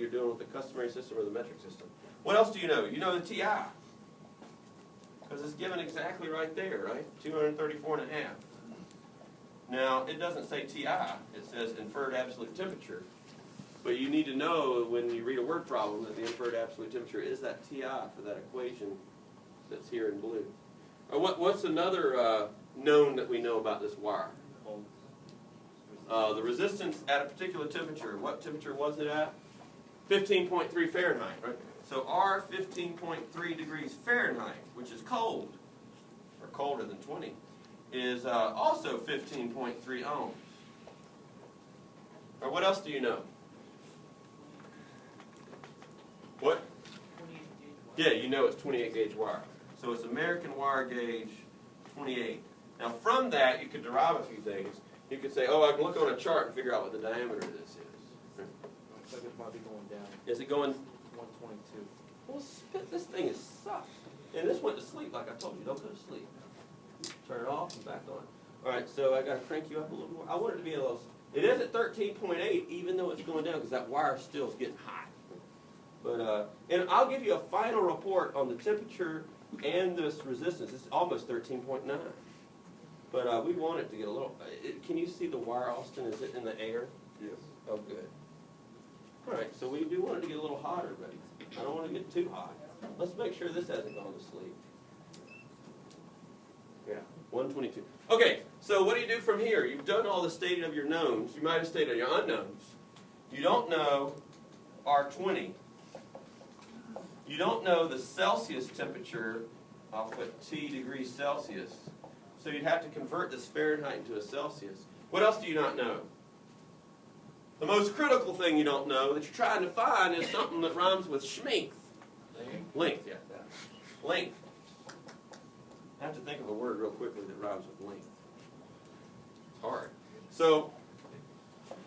you're doing with the customary system or the metric system. What else do you know? You know the TI. Because it's given exactly right there, right? 234 and a half. Now, it doesn't say TI. It says inferred absolute temperature. But you need to know when you read a word problem that the inferred absolute temperature is that TI for that equation that's here in blue. What's another known that we know about this wire? The resistance at a particular temperature. What temperature was it at? 15.3 Fahrenheit, right? So R 15.3 degrees Fahrenheit, which is cold, or colder than 20, is also 15.3 ohms. Or what else do you know? What? Yeah, you know it's 28 gauge wire. So it's American wire gauge 28. Now from that you could derive a few things. You could say, oh, I can look on a chart and figure out what the diameter of this is. Looks like it might be going down. Is it going? 122. Well, this thing is sucked. And this went to sleep, like I told you. Don't go to sleep. Turn it off and back on. All right, so I got to crank you up a little more. I want it to be a little. It is at 13.8, even though it's going down, because that wire still is getting hot. But and I'll give you a final report on the temperature and this resistance. It's almost 13.9. But we want it to get a little. Can you see the wire, Austin? Is it in the air? Yes. Oh, good. All right, so we do want it to get a little hotter, but I don't want to get too hot. Let's make sure this hasn't gone to sleep. Yeah, 122. Okay, so what do you do from here? You've done all the stating of your knowns. You might have stated your unknowns. You don't know R20. You don't know the Celsius temperature. I'll put T degrees Celsius. So you'd have to convert this Fahrenheit into a Celsius. What else do you not know? The most critical thing you don't know that you're trying to find is something that rhymes with schmength. Length, yeah. Length. I have to think of a word real quickly that rhymes with length. It's hard. So,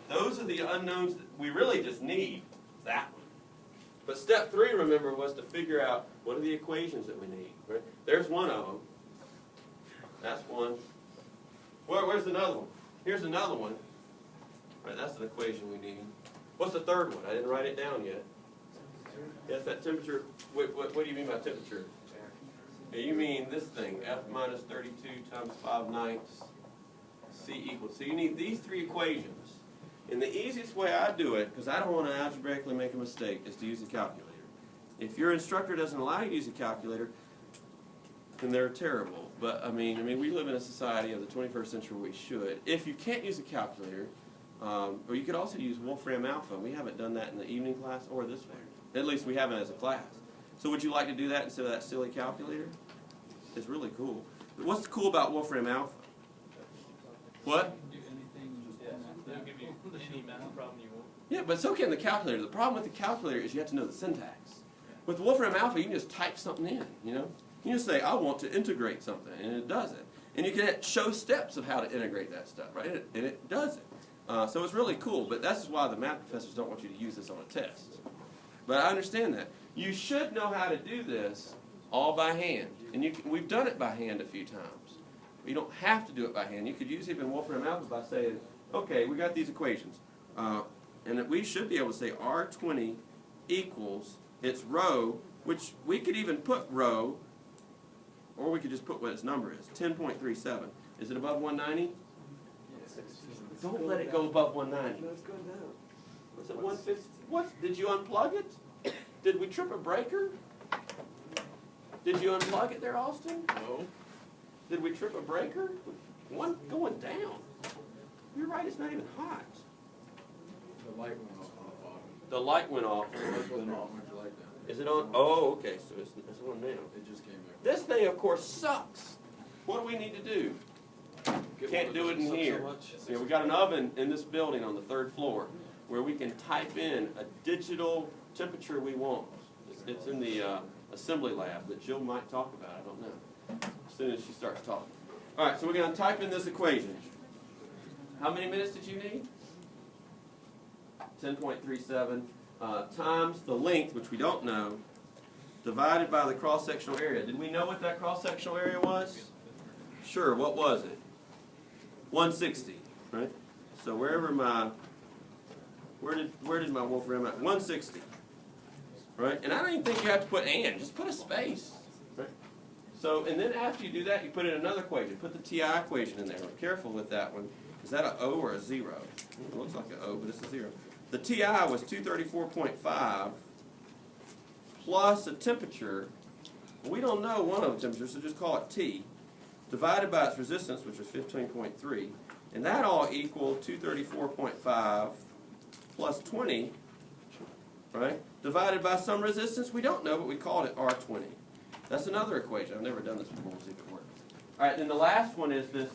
those are the unknowns that we really just need. That one. But step 3, remember, was to figure out what are the equations that we need. Right? There's one of them. That's one. Where's another one? Here's another one. Right, that's an equation we need. What's the third one? I didn't write it down yet. Yes, that temperature. What do you mean by temperature? Yeah, you mean this thing, F minus 32 times 5 ninths, C equals. So you need these 3 equations. And the easiest way I do it, because I don't want to algebraically make a mistake, is to use a calculator. If your instructor doesn't allow you to use a calculator, then they're terrible. But I mean, we live in a society of the 21st century where we should. If you can't use a calculator, or you could also use Wolfram Alpha. We haven't done that in the evening class or this one. At least we haven't as a class. So would you like to do that instead of that silly calculator? It's really cool. What's cool about Wolfram Alpha? What? They'll give you any math problem you want. Yeah, but so can the calculator. The problem with the calculator is you have to know the syntax. With Wolfram Alpha, you can just type something in, you know? You just say, I want to integrate something, and it does it. And you can show steps of how to integrate that stuff, right? And it does it. So it's really cool, but that's why the math professors don't want you to use this on a test. But I understand that. You should know how to do this all by hand. And we've done it by hand a few times. You don't have to do it by hand. You could use even Wolfram Alpha by saying, okay, we got these equations. And that we should be able to say R20 equals its rho, which we could even put rho, or we could just put what its number is, 10.37. Is it above 190? Don't let it go above 190. No, it's going down. Was it 150? What? Did you unplug it? Did we trip a breaker? Did you unplug it there, Austin? No. Did we trip a breaker? One going down. You're right, it's not even hot. The light went off on the bottom. The light went off. It wasn't off when your light down. Is it on? Oh, okay, so it's on now. It just came back. This thing, of course, sucks. What do we need to do? Can't do it in here. Yeah, we got an oven in this building on the 3rd floor where we can type in a digital temperature we want. It's in the assembly lab that Jill might talk about. I don't know. As soon as she starts talking. All right, so we're going to type in this equation. How many minutes did you need? 10.37 times the length, which we don't know, divided by the cross-sectional area. Did we know what that cross-sectional area was? Sure, what was it? 160, right? So wherever my Where did my Wolfram at? 160. Right? And I don't even think you have to put and. Just put a space. Right? So, and then after you do that, you put in another equation. Put the TI equation in there. Be careful with that one. Is that an O or a 0? It looks like an O, but it's a 0. The TI was 234.5 plus a temperature. Well, we don't know one of the temperatures, so just call it T, divided by its resistance, which was 15.3. And that all equaled 234.5 plus 20, right, divided by some resistance we don't know, but we called it R20. That's another equation. I've never done this before. We'll see if it works. All right, then the last one is this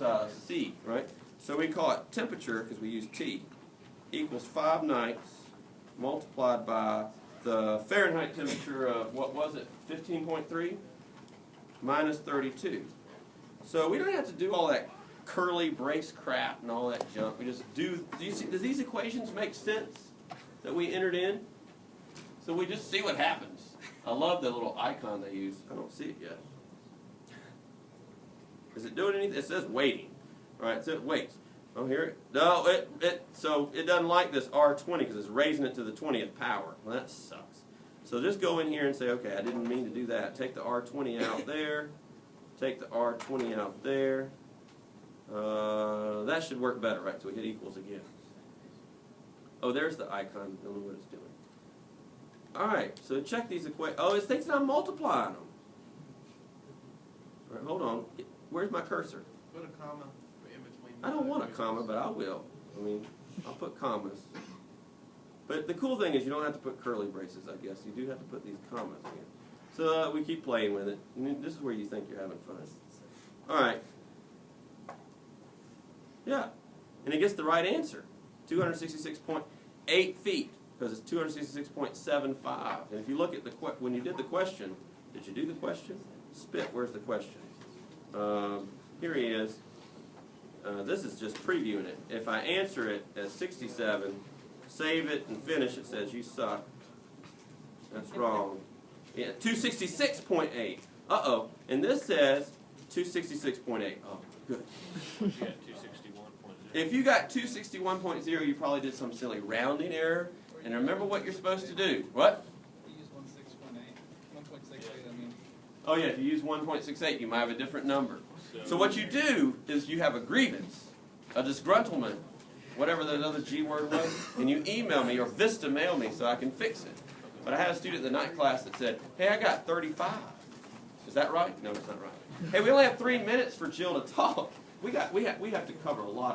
C, right? So we call it temperature, because we use T, equals 5 nights multiplied by the Fahrenheit temperature of, what was it, 15.3 minus 32. So we don't have to do all that curly brace crap and all that junk. We just do you see, does these equations make sense that we entered in? So we just see what happens. I love the little icon they use. I don't see it yet. Is it doing anything? It says waiting. Right, it says waits. Oh, here. No, so it doesn't like this R20 because it's raising it to the 20th power. Well, that sucks. So just go in here and say, okay, I didn't mean to do that. Take the R20 out there. Take the R20 out there. That should work better, right? So we hit equals again. Oh, there's the icon. I don't know what it's doing. All right, so check these equations. Oh, it thinks I'm multiplying them. All right, hold on. Where's my cursor? Put a comma in between. I don't want a comma, but I will. I mean, I'll put commas. But the cool thing is you don't have to put curly braces, I guess. You do have to put these commas in. So we keep playing with it. And this is where you think you're having fun. All right. Yeah. And it gets the right answer. 266.8 feet, because it's 266.75. And if you look at the when you did the question, did you do the question? Spit, where's the question? Here he is. This is just previewing it. If I answer it as 67, save it and finish, it says you suck. That's wrong. Yeah, 266.8. Uh-oh. And this says 266.8. Oh, good. You got 261.0. If you got 261.0, you probably did some silly rounding error. And remember what you're supposed to do. What? You use 1.68, I mean. Oh, yeah, if you use 1.68, you might have a different number. So what you do is you have a grievance, a disgruntlement, whatever that other G word was, and you email me or Vista mail me so I can fix it. But I had a student in the night class that said, hey, I got 35. Is that right? No, it's not right. Hey, we only have 3 minutes for Jill to talk. We have to cover a lot.